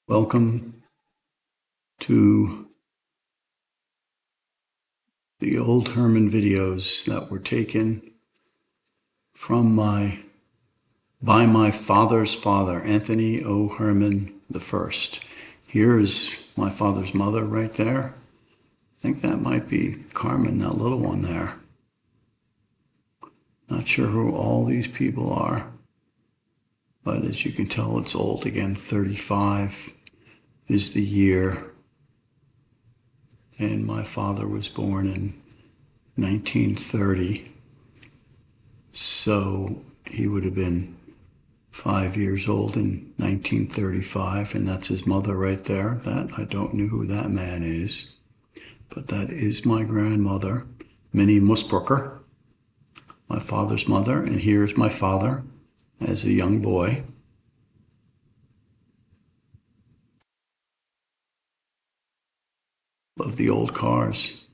Welcome to the old Herman videos that were taken by my father's father, Anthony O. Herman I. Here is my father's mother right there. I think that might be Carmen, that little one there. Not sure who all these people are, but as you can tell, it's old again. 35 is the year, and my father was born in 1930. So he would have been 5 years old in 1935, and that's his mother right there. That I don't know who that man is, but that is my grandmother, Minnie Musbrucker, my father's mother, and here's my father as a young boy. Love the old cars.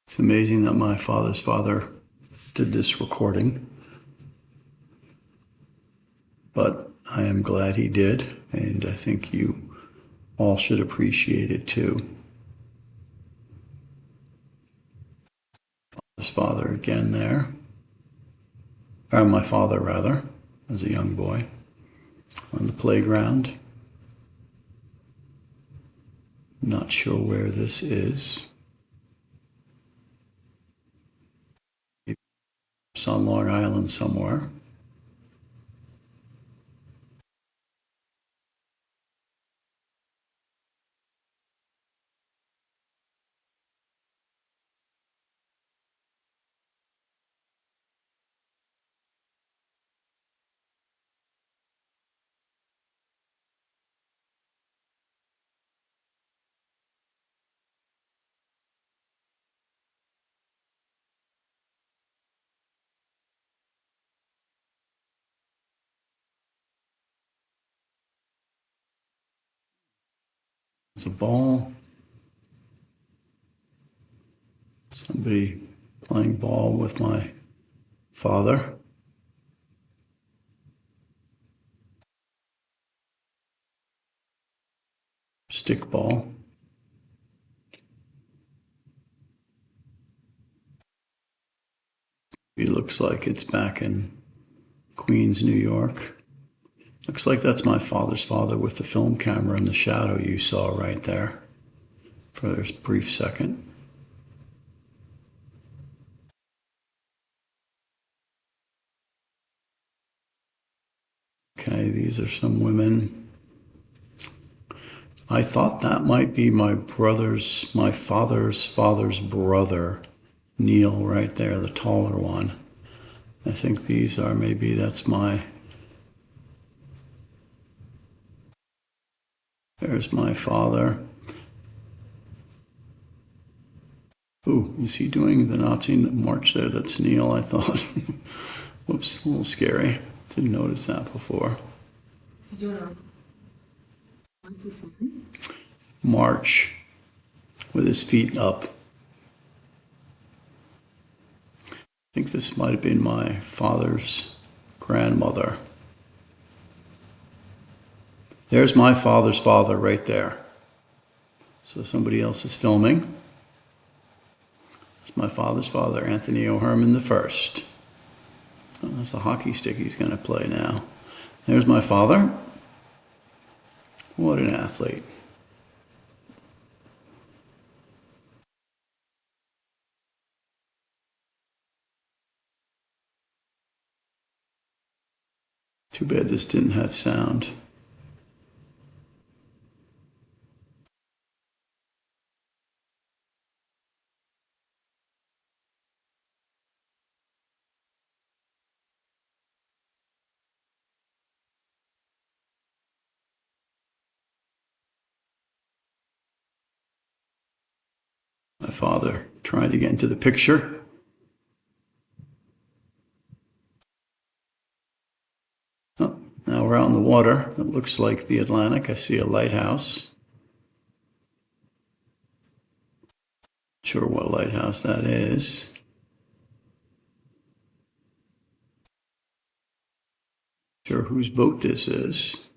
It's amazing that my father's father did this recording, but I am glad he did, and I think you all should appreciate it too. His father again there, or my father rather, as a young boy on the playground. Not sure where this is. It's on Long Island somewhere. There's a ball. Somebody playing ball with my father. Stick ball. It looks like it's back in Queens, New York. Looks like that's my father's father with the film camera in the shadow you saw right there for a brief second. Okay, these are some women. I thought that might be my father's brother, Neil, right there, the taller one. I think these are, maybe that's there's my father. Ooh, is he doing the Nazi march there? That's Neil, I thought. Whoops, a little scary. Didn't notice that before. March with his feet up. I think this might have been my father's grandmother. There's my father's father right there. So somebody else is filming. That's my father's father, Anthony O. Herman I. Oh, that's a hockey stick he's going to play now. There's my father. What an athlete. Too bad this didn't have sound. My father trying to get into the picture. Oh, now we're out in the water. That looks like the Atlantic. I see a lighthouse. Not sure what lighthouse that is. Sure whose boat this is.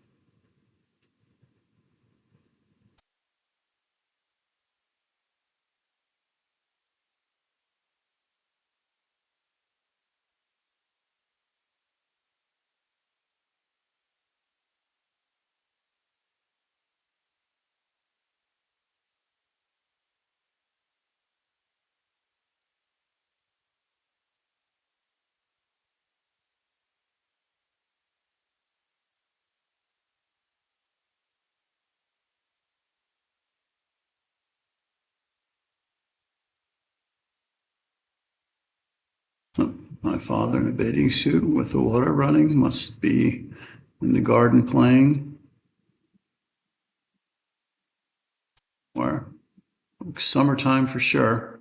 My father in a bathing suit with the water running must be in the garden playing. Or summertime for sure.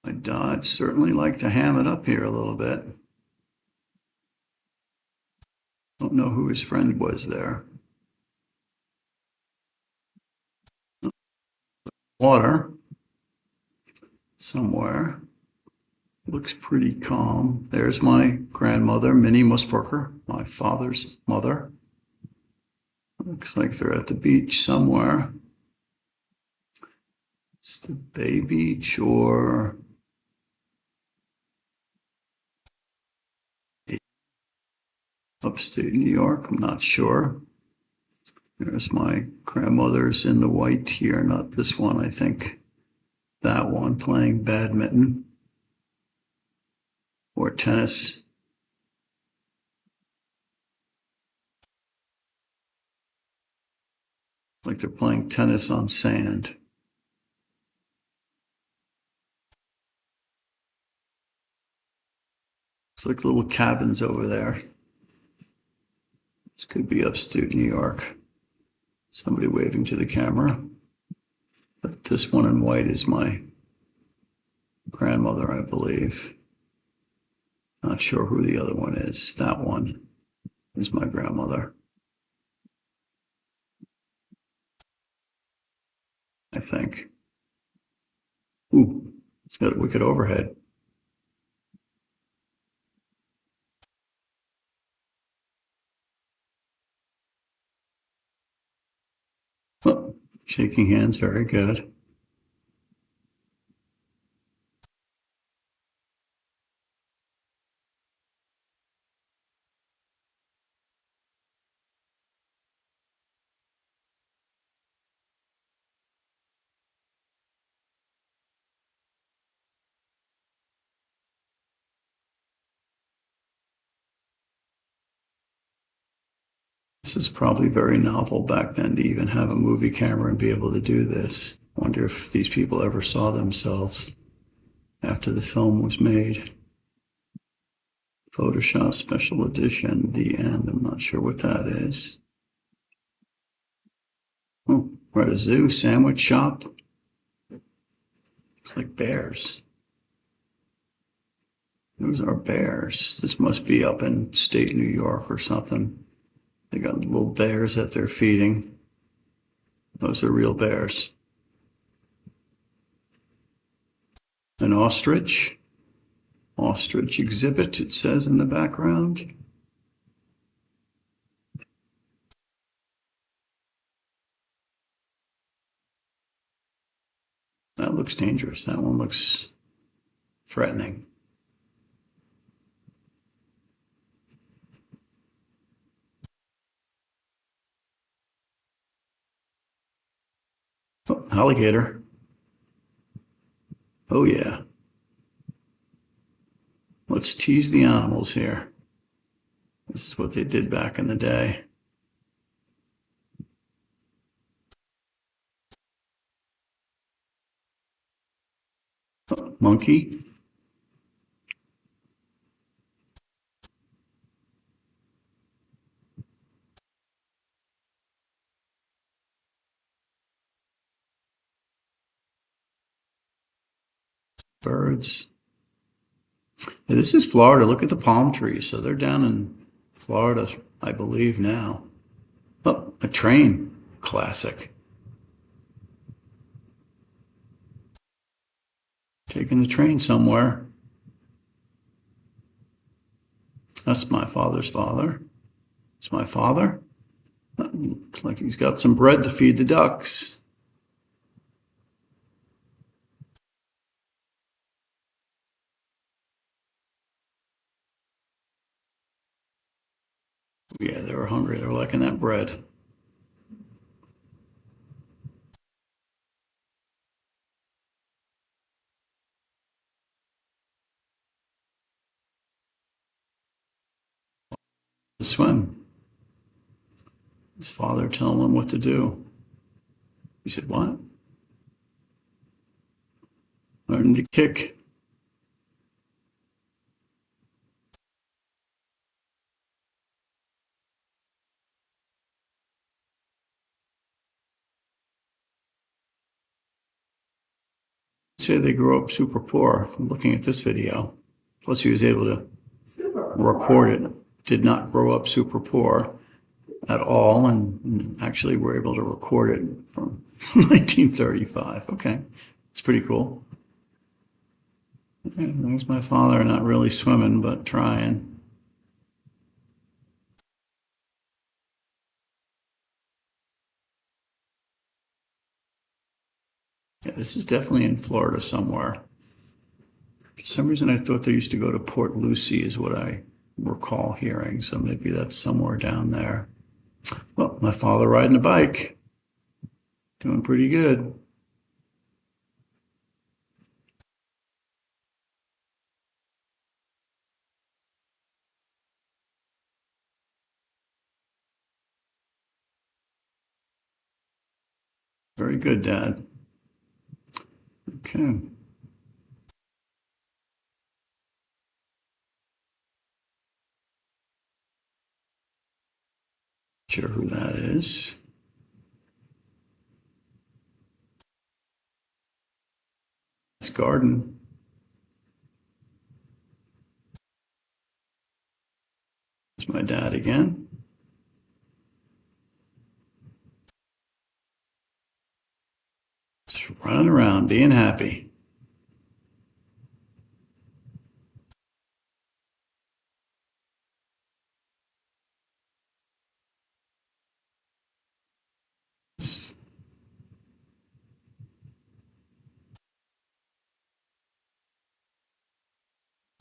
My dad certainly liked to ham it up here a little bit. Don't know who his friend was there. Water somewhere. Looks pretty calm. There's my grandmother, Minnie Musburger, my father's mother. Looks like they're at the beach somewhere. It's the Bay Beach or upstate New York. I'm not sure. There's my grandmother's in the white here, not this one, I think. That one playing badminton or tennis. Like they're playing tennis on sand. It's like little cabins over there. This could be upstate New York. Somebody waving to the camera. But this one in white is my grandmother, I believe. Not sure who the other one is. That one is my grandmother, I think. Ooh, it's got a wicked overhead. Oh, shaking hands, very good. This is probably very novel back then to even have a movie camera and be able to do this. I wonder if these people ever saw themselves after the film was made. Photoshop Special Edition, the end. I'm not sure what that is. Oh, we're at a zoo, sandwich shop. Looks like bears. Those are bears. This must be up in state New York or something. They got little bears that they're feeding. Those are real bears. An ostrich. Ostrich exhibit, it says in the background. That looks dangerous. That one looks threatening. Oh, alligator. Oh, yeah. Let's tease the animals here. This is what they did back in the day. Oh, monkey. Birds. Yeah, this is Florida. Look at the palm trees. So they're down in Florida, I believe now. Oh, a train. Classic. Taking the train somewhere. That's my father's father. It's my father. Looks like he's got some bread to feed the ducks. Yeah, they were hungry. They were liking that bread. To swim. His father telling him what to do. He said, "What? Learning to kick." Say they grew up super poor from looking at this video. Plus, he was able to record it. Did not grow up super poor at all, and actually were able to record it from 1935. Okay, it's pretty cool. Okay, there's my father, not really swimming, but trying. Yeah, this is definitely in Florida somewhere. For some reason, I thought they used to go to Port Lucie, is what I recall hearing. So maybe that's somewhere down there. Well, my father riding a bike, doing pretty good. Very good, Dad. Okay. Sure who that is. It's garden. It's my dad again. Just running around, being happy.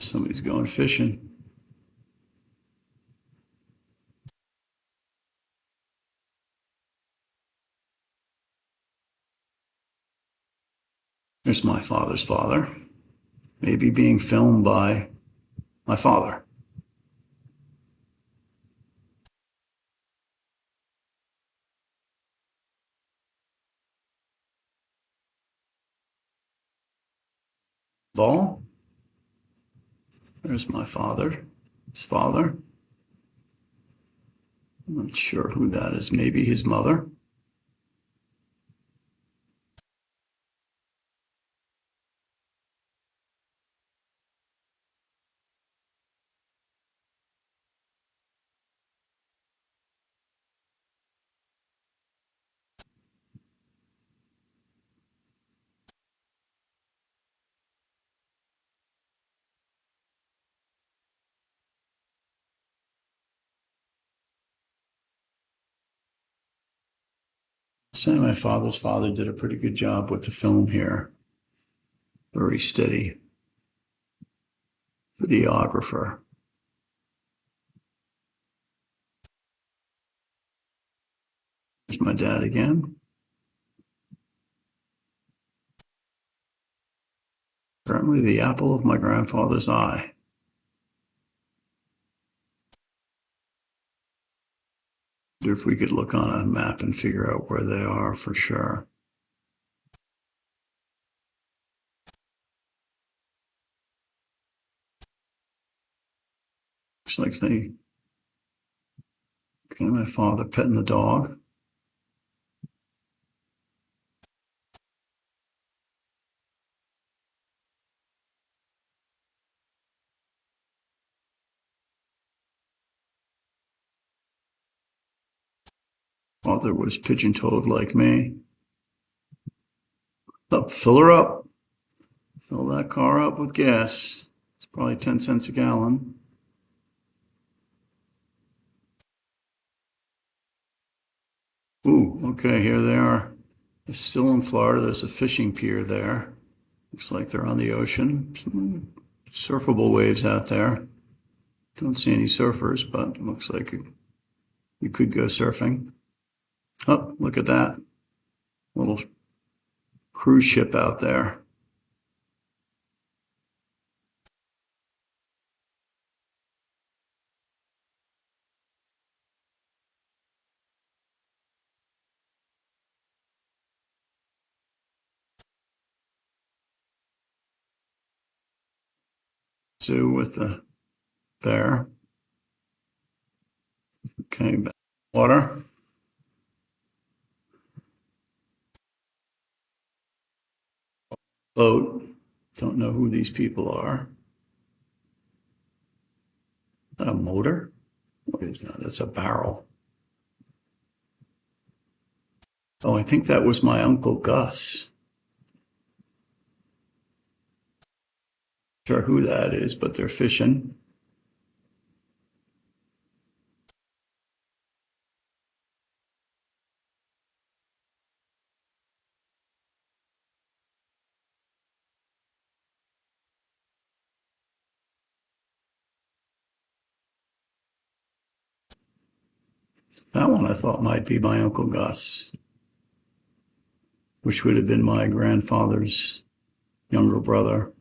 Somebody's going fishing. There's my father's father. Maybe being filmed by my father. Ball. There's my father. His father. I'm not sure who that is. Maybe his mother. Say my father's father did a pretty good job with the film here. Very steady videographer. There's my dad again. Apparently the apple of my grandfather's eye. If we could look on a map and figure out where they are for sure. Looks like they, okay, my father petting the dog. Mother was pigeon-toed like me. Up, fill her up. Fill that car up with gas. It's probably 10 cents a gallon. Ooh, okay, here they are. They're still in Florida. There's a fishing pier there. Looks like they're on the ocean. Some surfable waves out there. Don't see any surfers, but it looks like you could go surfing. Oh, look at that. Little cruise ship out there. Zoo with the bear. Okay, water. Boat. Don't know who these people are. Is that a motor? What is that? That's a barrel. Oh, I think that was my Uncle Gus. Sure who that is, but they're fishing. That one I thought might be my Uncle Gus, which would have been my grandfather's younger brother.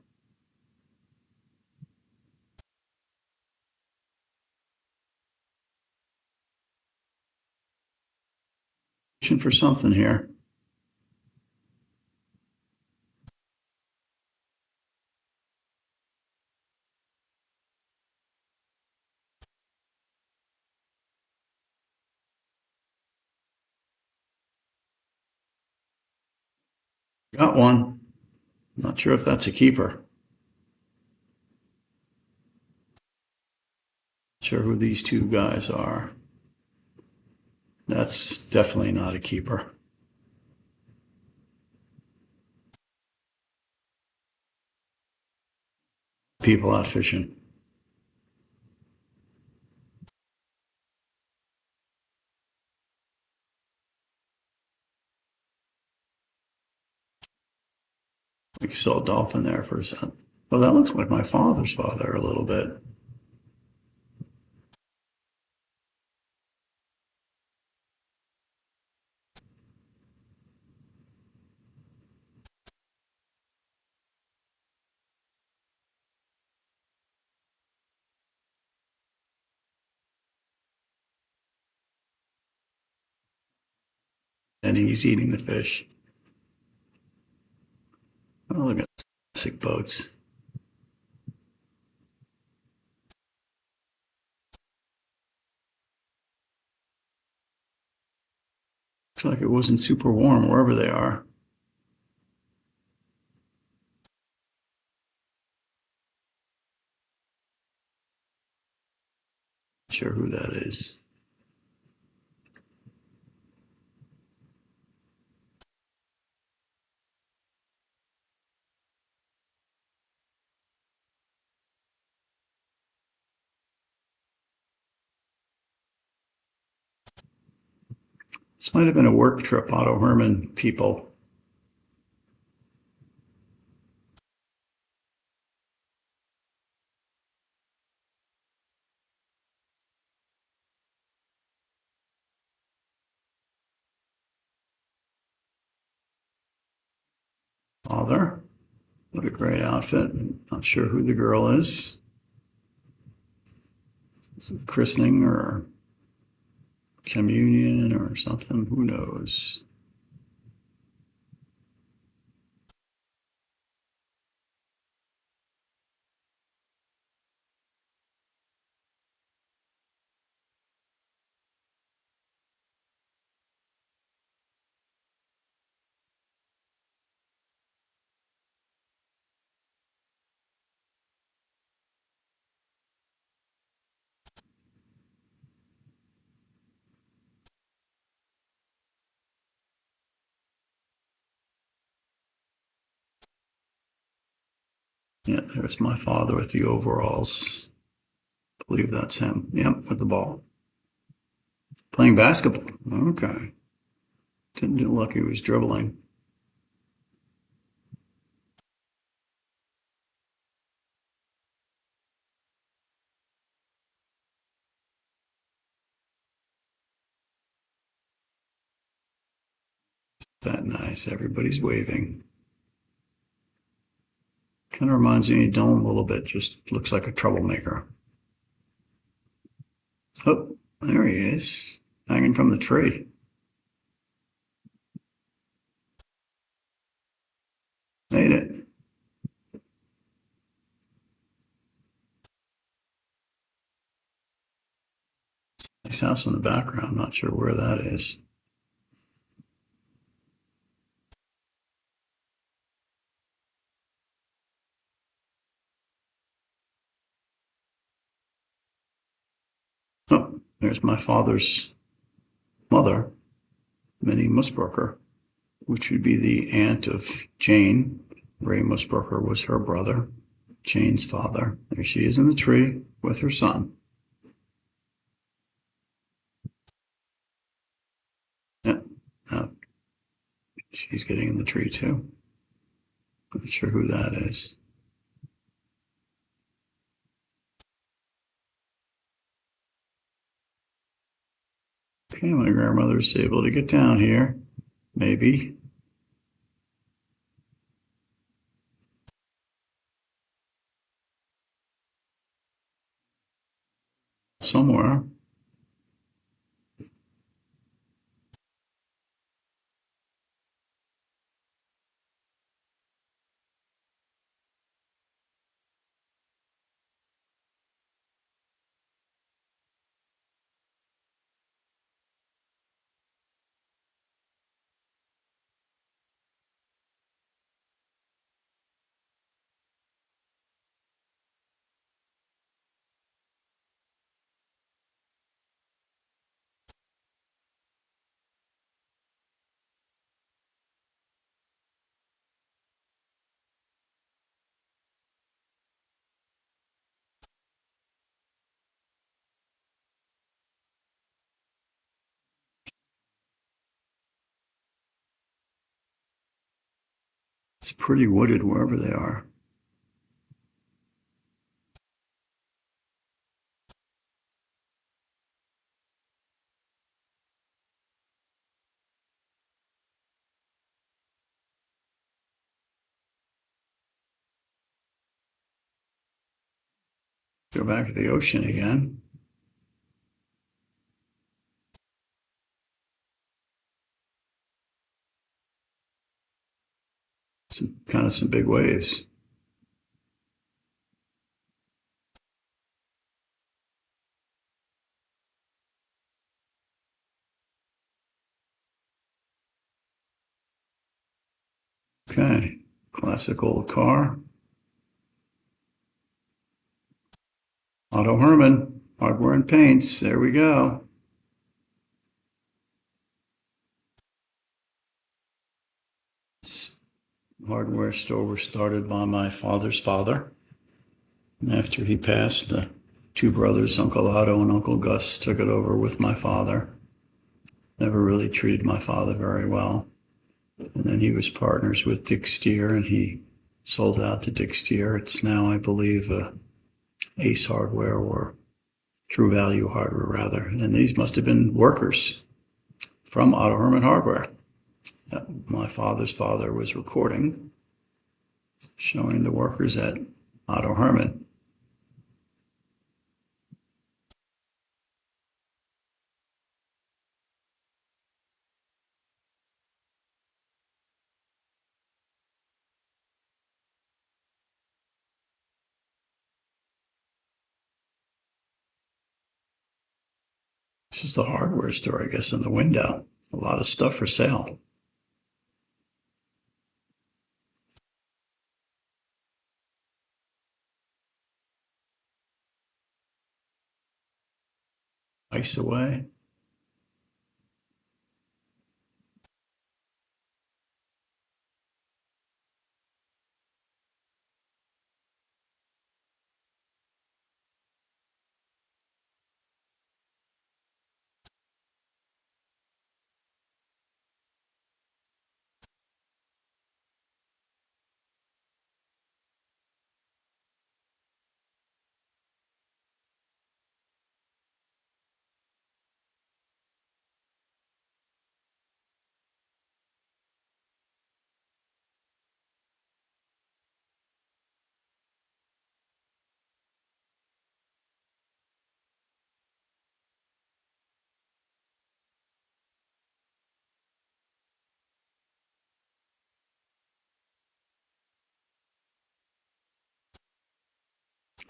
Fishing for something here. Got one. Not sure if that's a keeper. Not sure who these two guys are. That's definitely not a keeper. People out fishing. We saw a dolphin there for a second. Well, that looks like my father's father a little bit. And he's eating the fish. Oh, look at classic boats. Looks like it wasn't super warm wherever they are. Not sure who that is. This might have been a work trip, Otto Herrmann people. Father, what a great outfit. Not sure who the girl is. Is it christening or communion or something? Who knows? Yeah, there's my father with the overalls. I believe that's him. Yep, with the ball. Playing basketball. Okay. Didn't look like he was dribbling. That nice. Everybody's waving. Kind of reminds me of Dylan a little bit. Just looks like a troublemaker. Oh, there he is, hanging from the tree. Made it. Nice house in the background. Not sure where that is. Oh, there's my father's mother, Minnie Musburger, which would be the aunt of Jane. Ray Musburger was her brother, Jane's father. There she is in the tree with her son. Yeah, uh, she's getting in the tree too. Not sure who that is. Okay, my grandmother's able to get down here. Maybe. Somewhere. It's pretty wooded wherever they are. Go back to the ocean again. Some big waves. Okay, classic old car. Otto Herrmann, hardware and paints. There we go. This hardware store was started by my father's father. After he passed, the two brothers, Uncle Otto and Uncle Gus, took it over with my father. Never really treated my father very well. And then he was partners with Dick Steer, and he sold out to Dick Steer. It's now, I believe, Ace Hardware or True Value Hardware, rather. And these must have been workers from Otto Herrmann Hardware. My father's father was recording, showing the workers at Otto Herrmann. This is the hardware store, I guess, in the window. A lot of stuff for sale. Ice away.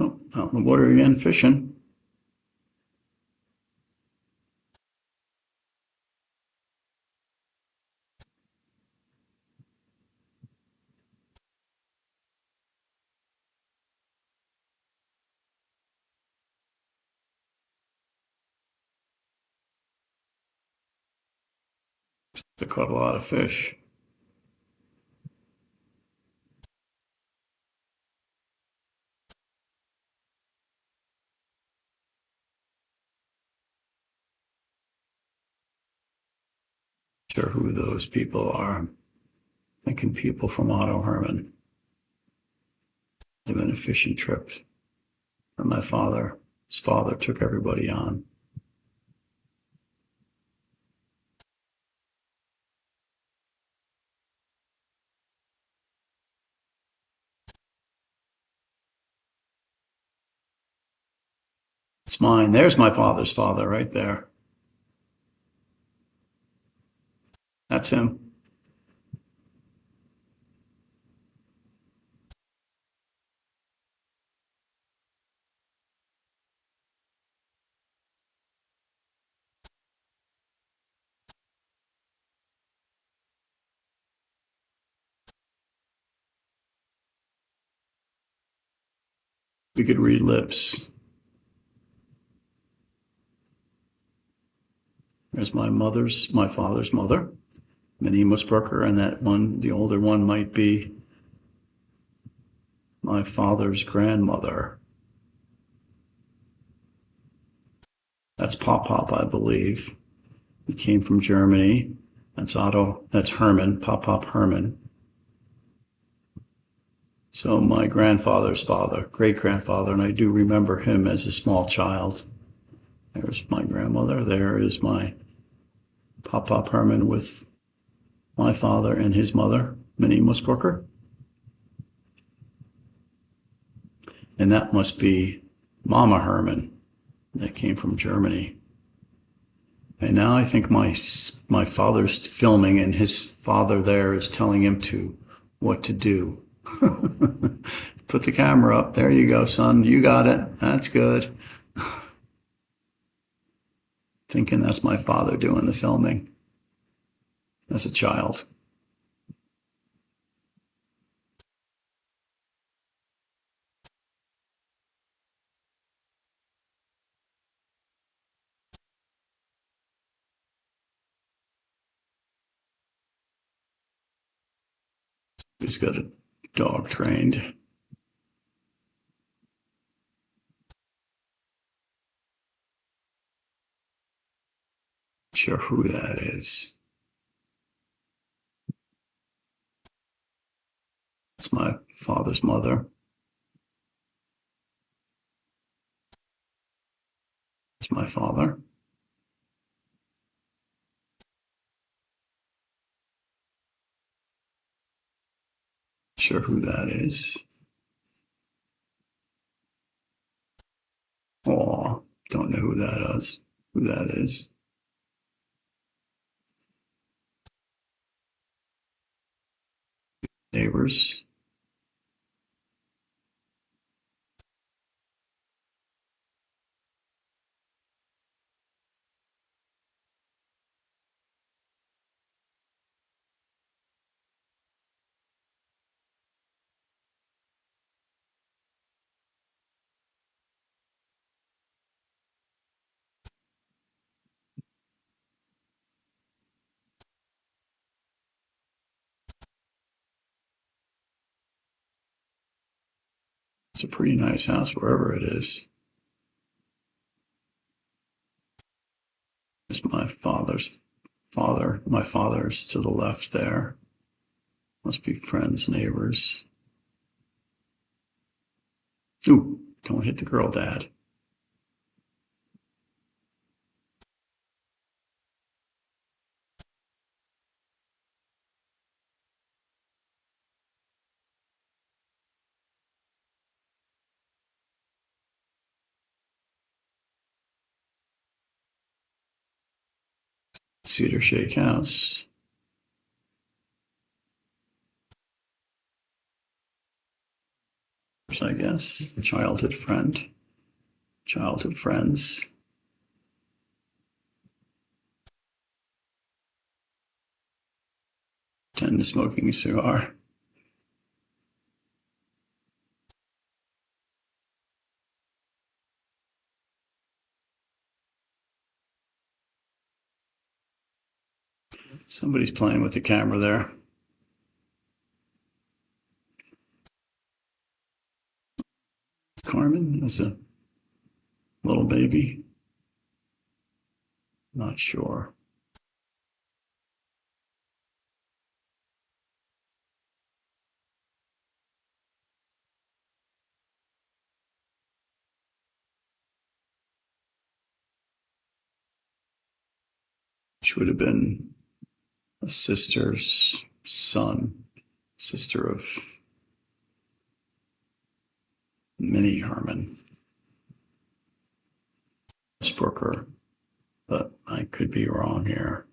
Oh, out in the water again, fishing. They caught a lot of fish. Sure who those people are. Thinking people from Otto Herman. They've been a fishing trip. And my father, his father took everybody on. It's mine. There's my father's father right there. That's him. We could read lips. There's my father's mother, Minnie Musbrucker, and that one, the older one, might be my father's grandmother. That's Pop Pop, I believe. He came from Germany. That's Otto. That's Herman, Pop Pop Herman. So my grandfather's father, great grandfather, and I do remember him as a small child. There's my grandmother. There is my Pop Pop Herman with my father and his mother, Minnie Musbrucker. And that must be Mama Herman that came from Germany. And now I think my father's filming, and his father there is telling him what to do. Put the camera up. There you go, son. You got it. That's good. Thinking that's my father doing the filming as a child. He's got a dog trained. Sure who that is. It's my father's mother. It's my father. Sure who that is. Oh, don't know who that is. Who that is. Neighbors. It's a pretty nice house wherever it is. It's my father's father. My father's to the left there. Must be friends, neighbors. Ooh, don't hit the girl, Dad. Cedar Shake House. I guess. Childhood friend. Childhood friends. Tend to smoking a cigar. Somebody's playing with the camera there. Carmen as a little baby. Not sure. Which would have been a sister's son, sister of Minnie Herrmann. Brooker, but I could be wrong here.